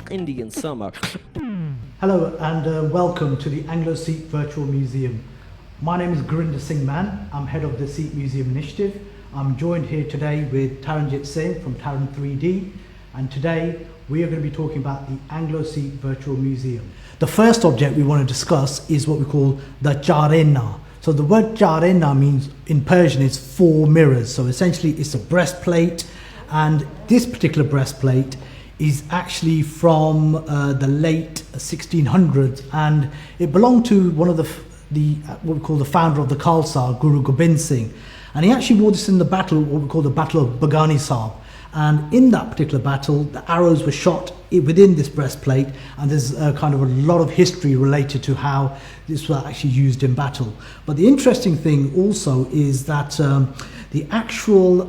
Indian summer. Hello and welcome to the Anglo Sikh Virtual Museum. My name is Gurinder Singh Mann. I'm head of the Sikhmuseum Initiative. I'm joined here today with Taran Singh from Taran 3D, and today we are going to be talking about the Anglo Sikh Virtual Museum. The first object we want to discuss is what we call the Charena. So the word Charena means in Persian is four mirrors. So essentially it's a breastplate, and this particular breastplate is actually from the late 1600s, and it belonged to one of the what we call the founder of the Khalsa, Guru Gobind Singh, and he actually wore this in the battle, what we call the Battle of Bagani Sahib. And in that particular battle, the arrows were shot within this breastplate, and there's kind of a lot of history related to how this was actually used in battle. But the interesting thing also is that the actual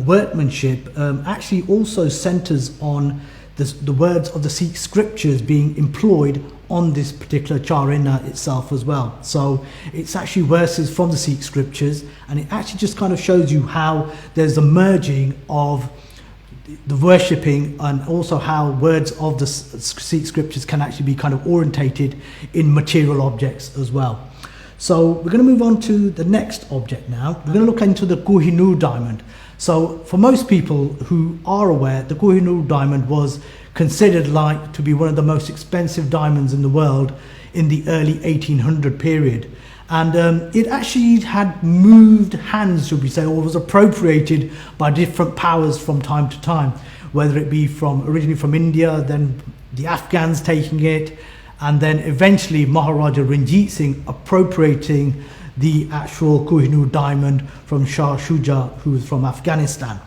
workmanship actually also centers on the words of the Sikh scriptures being employed on this particular Charena itself as well. So it's actually verses from the Sikh scriptures, and it actually just kind of shows you how there's a merging of the worshipping and also how words of the Sikh scriptures can actually be kind of orientated in material objects as well. So we're going to move on to the next object now. We're going to look into the Kohinoor diamond. So for most people who are aware, the Kohinoor diamond was considered like to be one of the most expensive diamonds in the world in the early 1800 period. And it actually had moved hands, should we say, or was appropriated by different powers from time to time, whether it be originally from India, then the Afghans taking it, and then eventually Maharaja Ranjit Singh appropriating the actual Kohinoor diamond from Shah Shuja, who was from Afghanistan.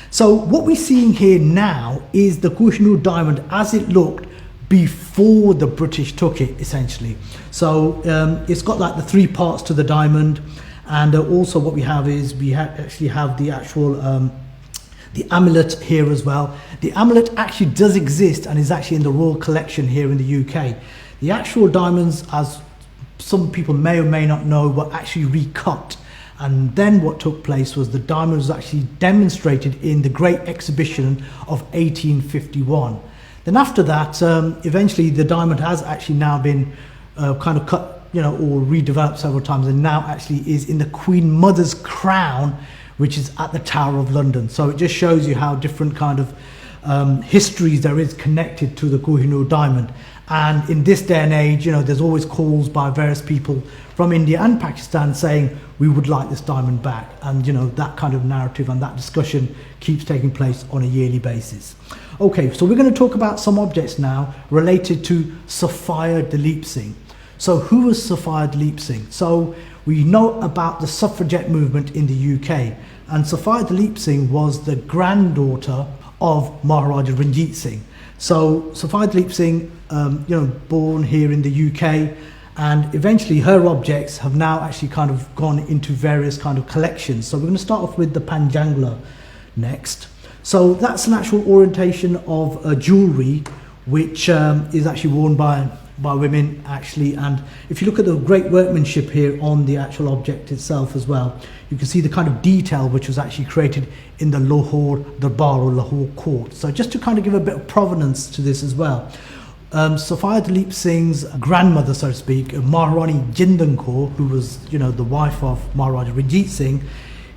So what we're seeing here now is the Kohinoor diamond as it looked before the British took it, essentially. So it's got like the three parts to the diamond, and also what we have is actually have the actual the amulet here as well. The amulet actually does exist and is actually in the royal collection here in the UK. The actual diamonds, as some people may or may not know, were actually recut. And then what took place was the diamond was actually demonstrated in the Great Exhibition of 1851. Then after that, eventually the diamond has actually now been kind of cut, or redeveloped several times, and now actually is in the Queen Mother's crown, which is at the Tower of London. So it just shows you how different kind of histories there is connected to the Kohinoor diamond. And in this day and age, there's always calls by various people from India and Pakistan saying, we would like this diamond back. And, that kind of narrative and that discussion keeps taking place on a yearly basis. Okay, so we're going to talk about some objects now related to Sophia Dalip Singh. So who was Sophia Dalip Singh? So we know about the suffragette movement in the UK. And Sophia Dalip Singh was the granddaughter of Maharaja Ranjit Singh. So Sophia Dalip Singh, born here in the UK, and eventually her objects have now actually kind of gone into various kind of collections. So we're going to start off with the Panjangla next. So that's an actual orientation of jewellery, which is actually worn by women actually. And if you look at the great workmanship here on the actual object itself as well, you can see the kind of detail which was actually created in the Lahore Darbar or Lahore court. So just to kind of give a bit of provenance to this as well, Sophia Dalip Singh's grandmother, so to speak, Maharani Jindan Kaur, who was the wife of Maharaja Ranjit Singh,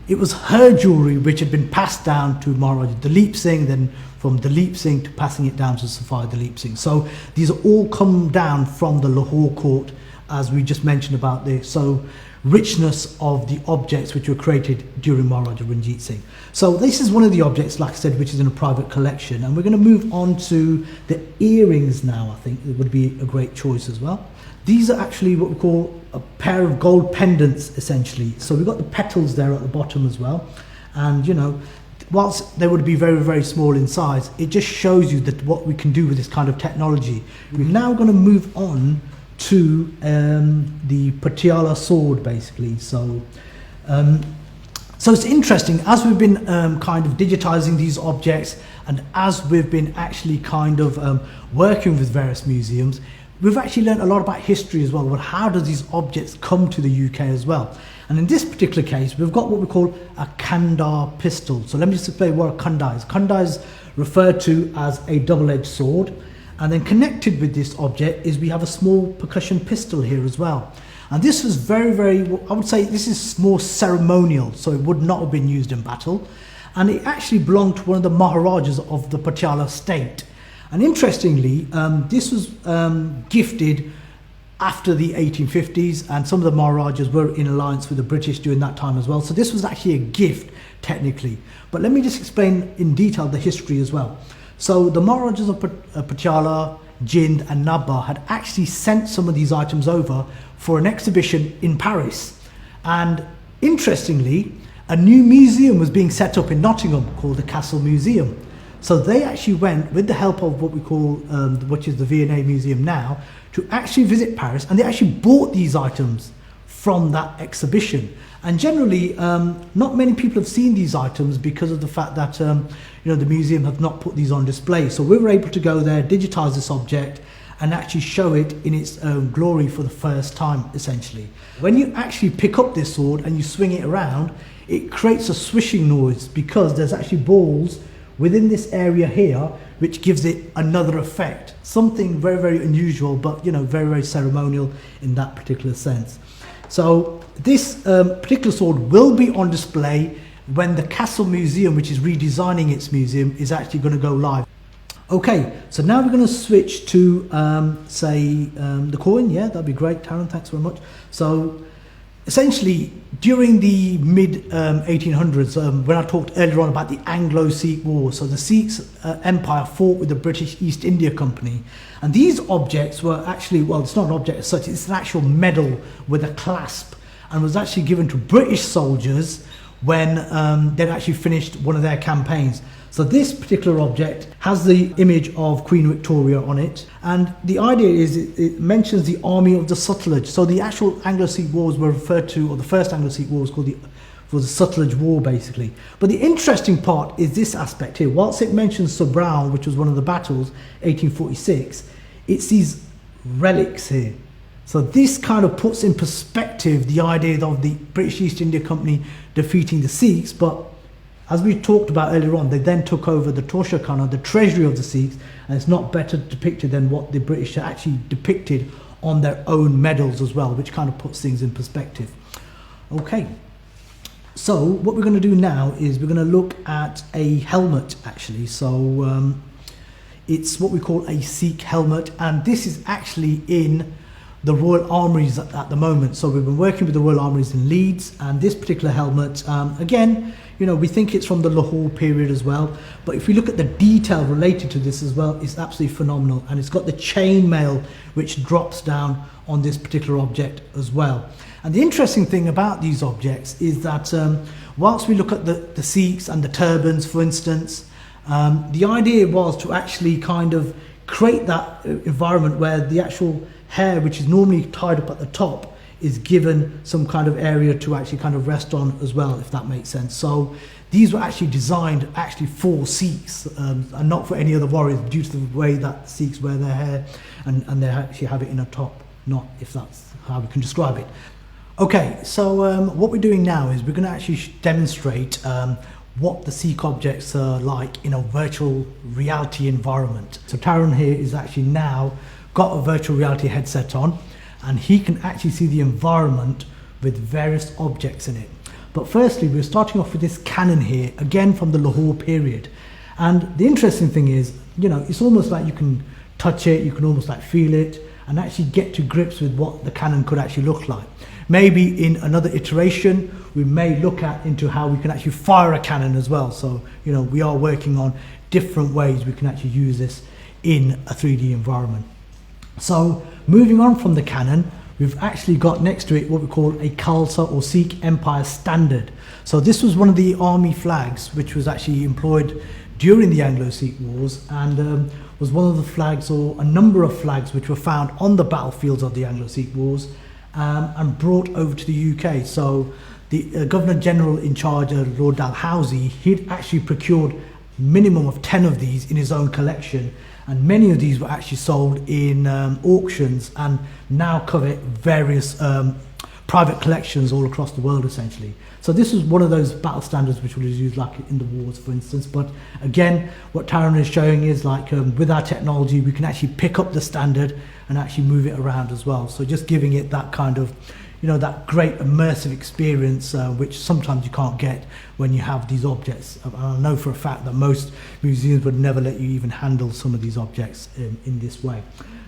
it was her jewellery which had been passed down to Maharaja Dalip Singh, then from Dalip Singh to passing it down to Sophia Dalip Singh. So these are all come down from the Lahore court, as we just mentioned about the richness of the objects which were created during Maharaja Ranjit Singh. So this is one of the objects, like I said, which is in a private collection. And we're going to move on to the earrings now. I think it would be a great choice as well. These are actually what we call a pair of gold pendants, essentially. So we've got the petals there at the bottom as well. And, whilst they would be very, very small in size, it just shows you that what we can do with this kind of technology. We're now going to move on to the Patiala sword, basically. So it's interesting, as we've been kind of digitizing these objects, and as we've been actually kind of working with various museums, we've actually learned a lot about history as well. Well, how does these objects come to the UK as well? And in this particular case, we've got what we call a Kandar pistol. So let me just explain what a Kandar is. Kandar is referred to as a double-edged sword. And then connected with this object is we have a small percussion pistol here as well. And this is very, very, I would say this is more ceremonial, so it would not have been used in battle. And it actually belonged to one of the Maharajas of the Patiala state. And interestingly, this was gifted after the 1850s, and some of the Maharajas were in alliance with the British during that time as well. So this was actually a gift, technically. But let me just explain in detail the history as well. So the Maharajas of Patiala, Jind and Nabha had actually sent some of these items over for an exhibition in Paris. And interestingly, a new museum was being set up in Nottingham called the Castle Museum. So they actually went, with the help of what we call, which is the V&A Museum now, to actually visit Paris, and they actually bought these items from that exhibition. And generally, not many people have seen these items because of the fact that the museum have not put these on display. So we were able to go there, digitize this object, and actually show it in its own glory for the first time, essentially. When you actually pick up this sword and you swing it around, it creates a swishing noise because there's actually balls within this area here, which gives it another effect. Something very, very unusual, but very, very ceremonial in that particular sense. So this particular sword will be on display when the Castle Museum, which is redesigning its museum, is actually going to go live. Okay, so now we're going to switch to, the coin. Yeah, that'd be great, Taran, thanks very much. So essentially, during the mid-1800s, when I talked earlier on about the Anglo Sikh War, so the Sikhs empire fought with the British East India Company. And these objects were actually, well, it's not an object as such, it's an actual medal with a clasp, and was actually given to British soldiers when they'd actually finished one of their campaigns. So this particular object has the image of Queen Victoria on it, and the idea is it mentions the army of the Sutlej. So the actual Anglo-Sikh wars were referred to, or the first Anglo-Sikh war was called the Sutlej War, basically. But the interesting part is this aspect here. Whilst it mentions Sobral, which was one of the battles, 1846, it's these relics here. So this kind of puts in perspective the idea of the British East India Company defeating the Sikhs, but as we talked about earlier on, they then took over the Tosha Khana, the treasury of the Sikhs, and it's not better depicted than what the British actually depicted on their own medals as well, which kind of puts things in perspective. Okay, so what we're going to do now is we're going to look at a helmet, actually. So it's what we call a Sikh helmet, and this is actually in the Royal Armouries at the moment. So we've been working with the Royal Armouries in Leeds, and this particular helmet, again, we think it's from the Lahore period as well, but if we look at the detail related to this as well, it's absolutely phenomenal. And it's got the chain mail which drops down on this particular object as well. And the interesting thing about these objects is that whilst we look at the Sikhs and the turbans, for instance, the idea was to actually kind of create that environment where the actual hair, which is normally tied up at the top, is given some kind of area to actually kind of rest on as well, if that makes sense. So these were actually designed actually for Sikhs and not for any other warriors, due to the way that Sikhs wear their hair, and they actually have it in a top knot, if that's how we can describe it. Okay, so what we're doing now is we're going to actually demonstrate what the Sikh objects are like in a virtual reality environment. So Taran here is actually now got a virtual reality headset on, and he can actually see the environment with various objects in it. But firstly, we're starting off with this cannon here, again from the Lahore period. And the interesting thing is, it's almost like you can touch it, you can almost like feel it, and actually get to grips with what the cannon could actually look like. Maybe in another iteration, we may look into how we can actually fire a cannon as well. So, we are working on different ways we can actually use this in a 3D environment. So moving on from the cannon, we've actually got next to it what we call a Khalsa or Sikh Empire Standard. So this was one of the army flags which was actually employed during the Anglo-Sikh Wars, and was one of the flags, or a number of flags, which were found on the battlefields of the Anglo-Sikh Wars and brought over to the UK. So the Governor General in charge, Lord Dalhousie, he'd actually procured minimum of 10 of these in his own collection, and many of these were actually sold in auctions and now cover various private collections all across the world, essentially. So this is one of those battle standards which was used like in the wars, for instance. But again, what Taran is showing is like with our technology, we can actually pick up the standard and actually move it around as well. So just giving it that kind of, that great immersive experience, which sometimes you can't get when you have these objects. And I know for a fact that most museums would never let you even handle some of these objects in this way.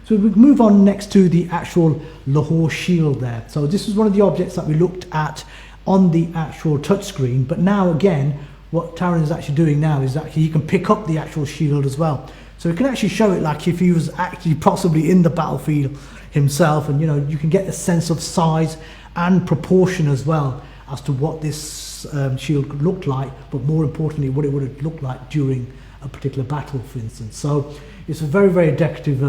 So we move on next to the actual Lahore shield there. So this is one of the objects that we looked at on the actual touchscreen, but now again, what Taran is actually doing now is actually you can pick up the actual shield as well. So you can actually show it like if he was actually possibly in the battlefield himself, and you can get a sense of size and proportion as well as to what this shield looked like, but more importantly, what it would have looked like during a particular battle, for instance. So it's a very, very decorative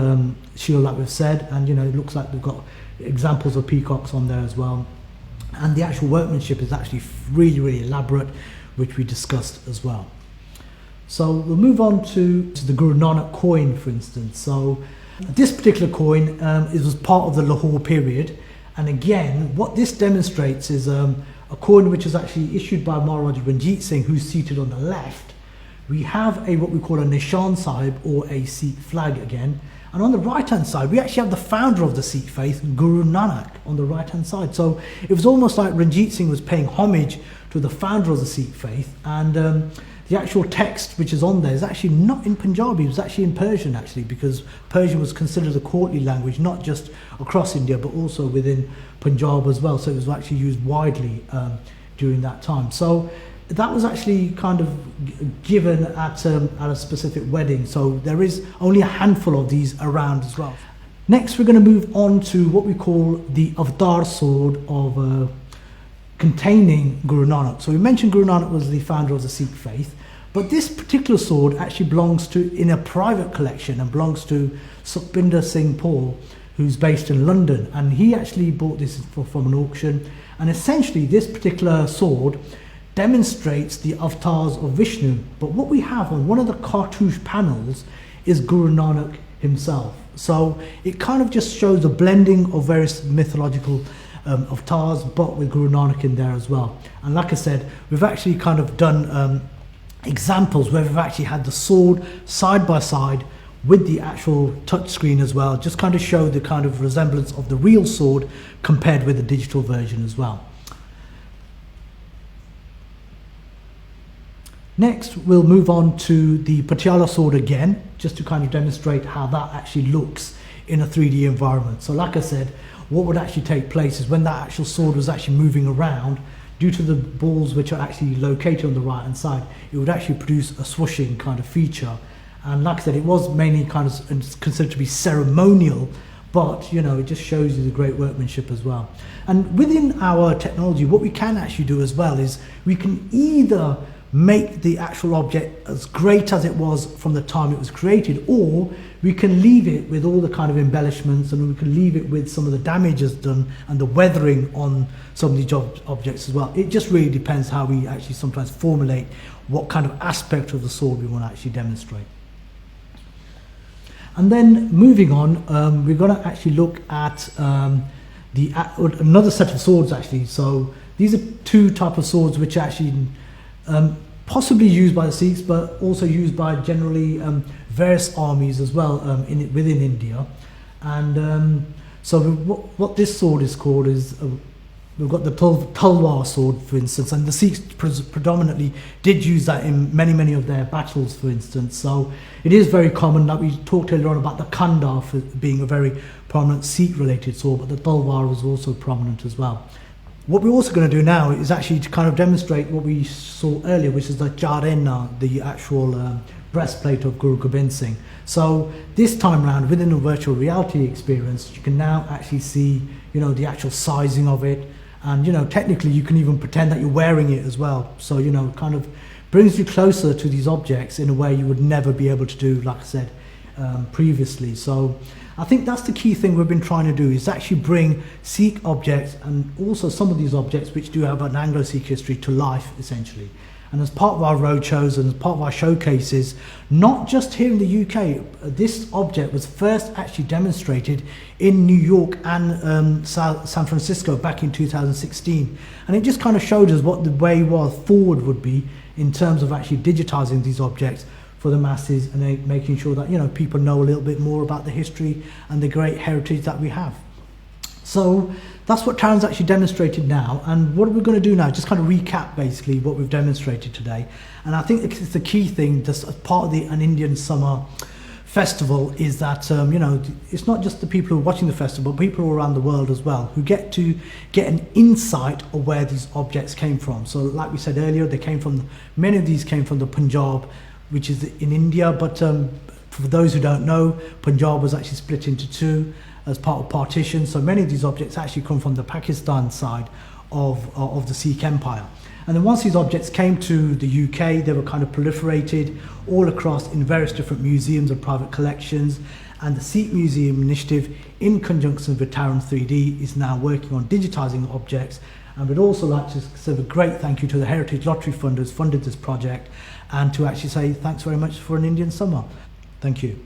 shield, like we've said, and it looks like we've got examples of peacocks on there as well. And the actual workmanship is actually really, really elaborate, which we discussed as well. So we'll move on to the Guru Nanak coin, for instance. So this particular coin it was part of the Lahore period. And again, what this demonstrates is a coin which is actually issued by Maharaja Ranjit Singh, who's seated on the left. We have what we call a Nishan Sahib, or a Sikh flag again. And on the right-hand side, we actually have the founder of the Sikh faith, Guru Nanak, on the right-hand side. So it was almost like Ranjit Singh was paying homage to the founder of the Sikh faith. And the actual text which is on there is actually not in Punjabi, it was actually in Persian, actually, because Persian was considered a courtly language, not just across India, but also within Punjab as well. So it was actually used widely during that time. So that was actually kind of given at a specific wedding. So there is only a handful of these around as well. Next, we're going to move on to what we call the Avatar sword of containing Guru Nanak. So we mentioned Guru Nanak was the founder of the Sikh faith, but this particular sword actually belongs to, in a private collection, and belongs to Sukhbinder Singh Paul, who's based in London, and he actually bought this from an auction. And essentially this particular sword demonstrates the avatars of Vishnu, but what we have on one of the cartouche panels is Guru Nanak himself. So it kind of just shows a blending of various mythological avatars, but with Guru Nanak in there as well. And like I said, we've actually kind of done examples where we've actually had the sword side by side with the actual touch screen as well, just kind of show the kind of resemblance of the real sword compared with the digital version as well. Next, we'll move on to the Patiala sword again, just to kind of demonstrate how that actually looks in a 3D environment. So like I said, what would actually take place is when that actual sword was actually moving around, due to the balls which are actually located on the right hand side, it would actually produce a swooshing kind of feature. And like I said, it was mainly kind of considered to be ceremonial, but it just shows you the great workmanship as well. And within our technology, what we can actually do as well is we can either make the actual object as great as it was from the time it was created, or we can leave it with all the kind of embellishments, and we can leave it with some of the damages done and the weathering on some of these objects as well. It just really depends how we actually sometimes formulate what kind of aspect of the sword we want to actually demonstrate. And then moving on, we're going to actually look at another set of swords actually. So these are two types of swords which are actually possibly used by the Sikhs, but also used by generally various armies as well within India. And so what this sword is called is, we've got the Talwar sword, for instance, and the Sikhs predominantly did use that in many of their battles, for instance. So it is very common, like we talked earlier on about the Kandar for being a very prominent Sikh-related sword, but the Talwar was also prominent as well. What we're also going to do now is actually to kind of demonstrate what we saw earlier, which is the Charena, the actual breastplate of Guru Gobind Singh. So this time around, within a virtual reality experience, you can now actually see, the actual sizing of it, and technically you can even pretend that you're wearing it as well. So kind of brings you closer to these objects in a way you would never be able to do, like I said previously. So I think that's the key thing we've been trying to do, is actually bring Sikh objects, and also some of these objects which do have an Anglo Sikh history, to life essentially. And as part of our roadshows and as part of our showcases, not just here in the UK, this object was first actually demonstrated in New York and San Francisco back in 2016. And it just kind of showed us what the way forward would be in terms of actually digitizing these objects for the masses and making sure that, you know, people know a little bit more about the history and the great heritage that we have. So that's what Taran's actually demonstrated now, and what we're going to do now is just kind of recap basically what we've demonstrated today. And I think it's the key thing, just as part of an Indian summer festival, is that you know, it's not just the people who are watching the festival, but people around the world as well, who get to get an insight of where these objects came from. So like we said earlier, many of these came from the Punjab, which is in India, but for those who don't know, Punjab was actually split into two as part of partition. So many of these objects actually come from the Pakistan side of the Sikh Empire. And then once these objects came to the UK, they were kind of proliferated all across in various different museums and private collections. And the Sikhmuseum Initiative, in conjunction with Taran 3D, is now working on digitising objects. And we'd also like to say a great thank you to the Heritage Lottery Fund who's funded this project, and to actually say thanks very much for an Indian summer. Thank you.